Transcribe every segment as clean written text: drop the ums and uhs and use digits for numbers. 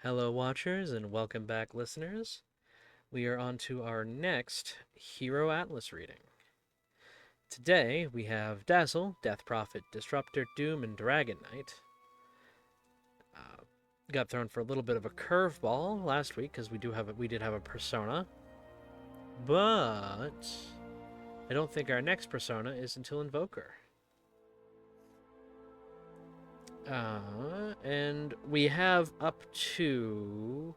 Hello, watchers, and welcome back, listeners. We are on to our next Hero Atlas reading. Today, we have Dazzle, Death Prophet, Disruptor, Doom, and Dragon Knight. Got thrown for a little bit of a curveball last week because we did have a persona, but I don't think our next persona is until Invoker. And we have up to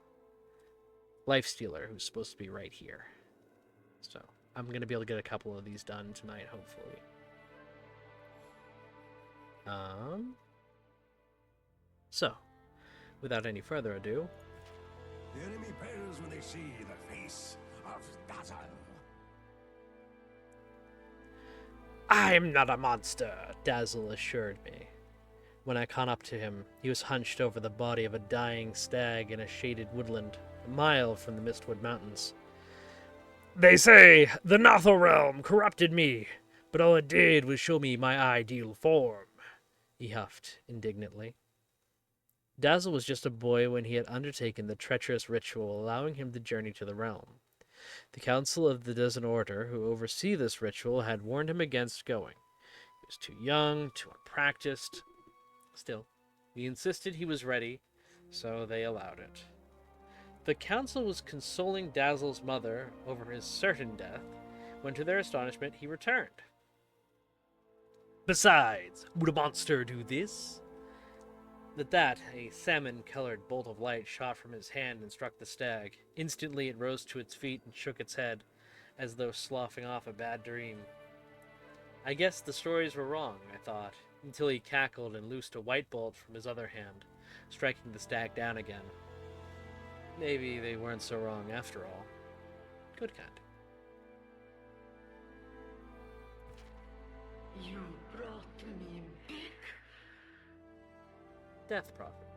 Lifestealer, who's supposed to be right here. So I'm going to be able to get a couple of these done tonight, hopefully. So, without any further ado, The enemy perish when they see the face of Dazzle. I'm not a monster, Dazzle assured me. When I caught up to him, he was hunched over the body of a dying stag in a shaded woodland, a mile from the Mistwood Mountains. They say the Nothel realm corrupted me, but all it did was show me my ideal form, he huffed indignantly. Dazzle was just a boy when he had undertaken the treacherous ritual allowing him to journey to the realm. The Council of the Dozen Order, who oversee this ritual, had warned him against going. He was too young, too unpracticed. Still, he insisted he was ready, so they allowed it. The Council was consoling Dazzle's mother over his certain death, when to their astonishment he returned. Besides, would a monster do this? At that, a salmon-colored bolt of light shot from his hand and struck the stag. Instantly it rose to its feet and shook its head, as though sloughing off a bad dream. I guess the stories were wrong, I thought, until he cackled and loosed a white bolt from his other hand, striking the stag down again. Maybe they weren't so wrong after all. Good kind. You brought me back. Death Prophet.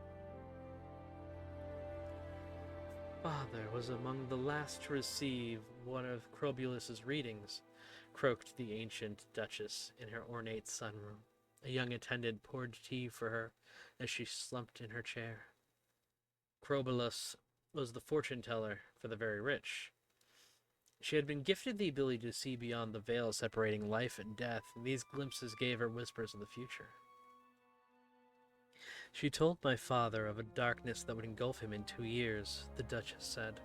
Father was among the last to receive one of Crobulus's readings, croaked the ancient duchess in her ornate sunroom. A young attendant poured tea for her as she slumped in her chair. Crobulus was the fortune teller for the very rich. She had been gifted the ability to see beyond the veil separating life and death, and these glimpses gave her whispers of the future. She told my father of a darkness that would engulf him in 2 years, the Duchess said,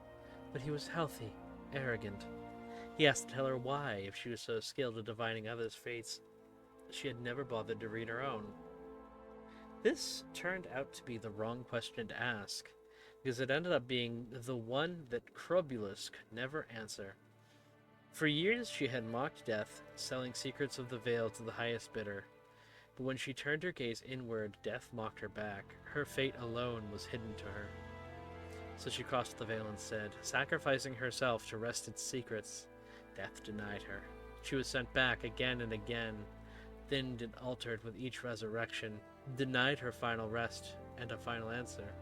but he was healthy, arrogant. He asked to tell her why, if she was so skilled at divining others' fates. She had never bothered to read her own. This turned out to be the wrong question to ask, because it ended up being the one that Crobulus could never answer. For years she had mocked death, selling secrets of the veil to the highest bidder. But when she turned her gaze inward, death mocked her back. Her fate alone was hidden to her. So she crossed the veil and said, sacrificing herself to wrest its secrets. Death denied her. She was sent back again and again, thinned and altered with each resurrection, denied her final rest and a final answer.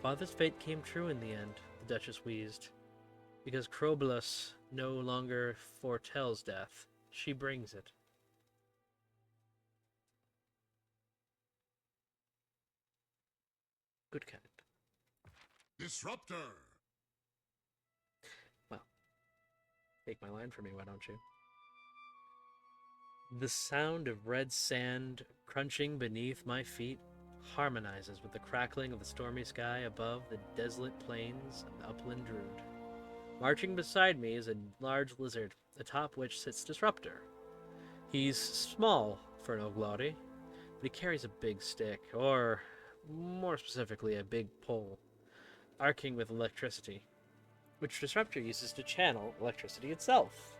Father's fate came true in the end, the Duchess wheezed. Because Crobulus no longer foretells death, she brings it. Good kind. Disruptor. Well, take my line from me, why don't you? The sound of red sand crunching beneath my feet harmonizes with the crackling of the stormy sky above the desolate plains of the upland Druid. Marching beside me is a large lizard, atop which sits Disruptor. He's small for an Oglodi, but he carries a big stick, or more specifically, a big pole, arcing with electricity, which Disruptor uses to channel electricity itself.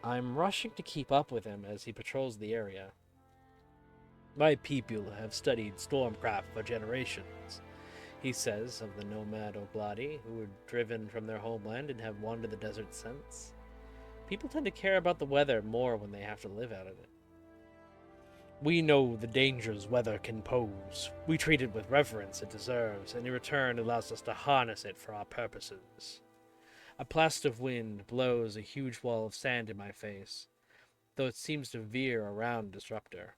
I'm rushing to keep up with him as he patrols the area. My people have studied stormcraft for generations, he says of the nomad Ogladi who were driven from their homeland and have wandered the desert since. People tend to care about the weather more when they have to live out of it. We know the dangers weather can pose. We treat it with reverence it deserves, and in return allows us to harness it for our purposes. A blast of wind blows a huge wall of sand in my face, though it seems to veer around Disruptor.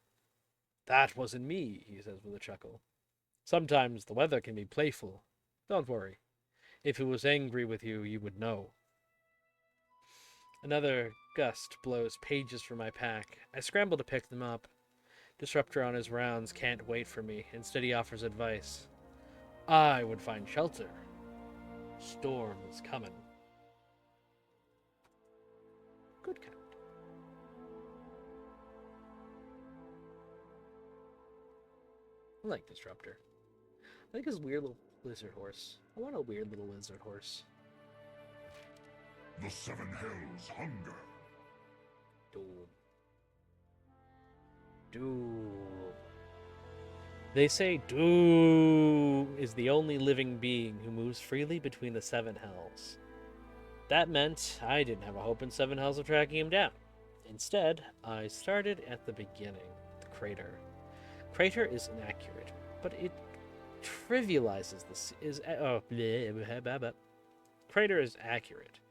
That wasn't me, he says with a chuckle. Sometimes the weather can be playful. Don't worry. If it was angry with you, you would know. Another gust blows pages from my pack. I scramble to pick them up. Disruptor on his rounds can't wait for me. Instead, he offers advice. I would find shelter. Storm is coming. Good kind. I like Disruptor. I like his weird little lizard horse. I want a weird little lizard horse. The seven hells hunger. Doom. Doom. They say Doom is the only living being who moves freely between the seven hells. That meant I didn't have a hope in seven hells of tracking him down. Instead, I started at the beginning, the crater. Crater is inaccurate, but it trivializes this. Crater is accurate,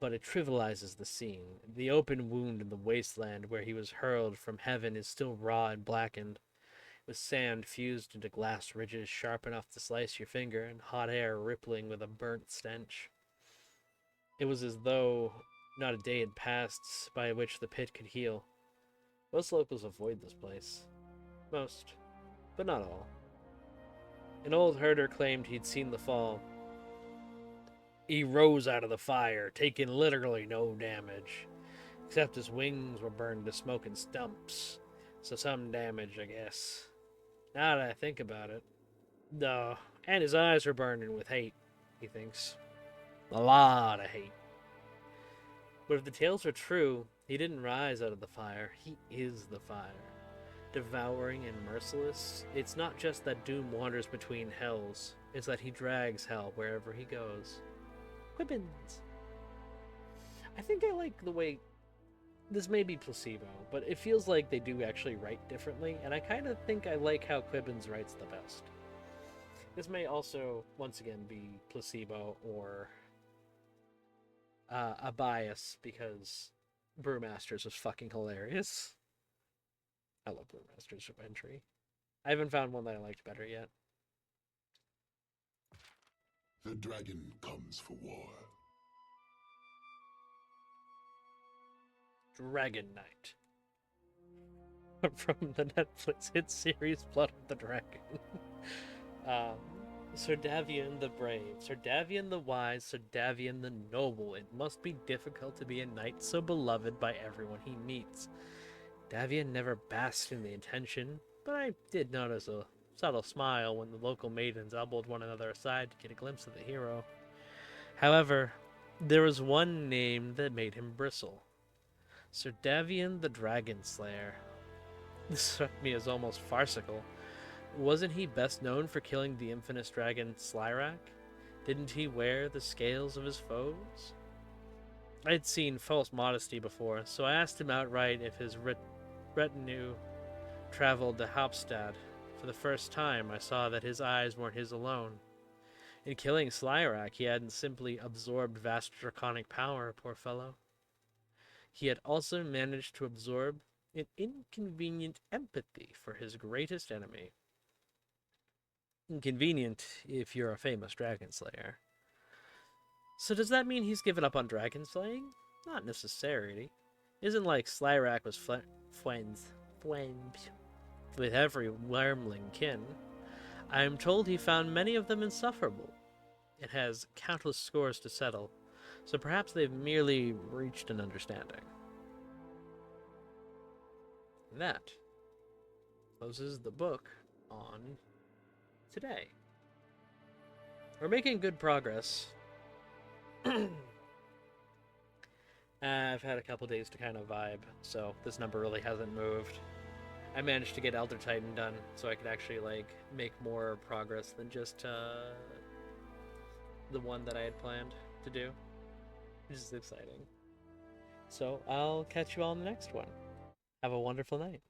but it trivializes the scene. The open wound in the wasteland where he was hurled from heaven is still raw and blackened, with sand fused into glass ridges sharp enough to slice your finger and hot air rippling with a burnt stench. It was as though not a day had passed by which the pit could heal. Most locals avoid this place. Most, but not all. An old herder claimed he'd seen the fall. He rose out of the fire, taking literally no damage, except his wings were burned to smoking stumps, so some damage, I guess. Now that I think about it. No, and his eyes were burning with hate, he thinks. A lot of hate. But if the tales are true, he didn't rise out of the fire. He is the fire. Devouring and merciless, it's not just that Doom wanders between hells, it's that he drags hell wherever he goes. Quibbins. I think I like the way... This may be placebo, but it feels like they do actually write differently, and I kind of think I like how Quibbins writes the best. This may also, once again, be placebo or a bias, because Brewmasters was fucking hilarious. I love Brewmasters of Entry. I haven't found one that I liked better yet. The dragon comes for war. Dragon Knight. From the Netflix hit series Blood of the Dragon. Sir Davian the Brave, Sir Davian the Wise, Sir Davian the Noble. It must be difficult to be a knight so beloved by everyone he meets. Davian never basked in the attention, but I did notice a subtle smile when the local maidens elbowed one another aside to get a glimpse of the hero. However, there was one name that made him bristle. Sir Davian the Dragon Slayer. This struck me as almost farcical. Wasn't he best known for killing the infamous dragon Slyrak? Didn't he wear the scales of his foes? I'd seen false modesty before, so I asked him outright if his retinue traveled to Hauptstadt. For the first time, I saw that his eyes weren't his alone. In killing Slyrak, he hadn't simply absorbed vast draconic power, poor fellow. He had also managed to absorb an inconvenient empathy for his greatest enemy. Inconvenient if you're a famous dragon slayer. So does that mean he's given up on dragon slaying? Not necessarily. Isn't like Slyrak was friends with every wormling kin. I am told he found many of them insufferable. It has countless scores to settle, so perhaps they've merely reached an understanding. And that closes the book on today. We're making good progress. I've had a couple days to kind of vibe, so this number really hasn't moved. I managed to get Elder Titan done, so I could actually like make more progress than just the one that I had planned to do, which is exciting. So I'll catch you all in the next one. Have a wonderful night.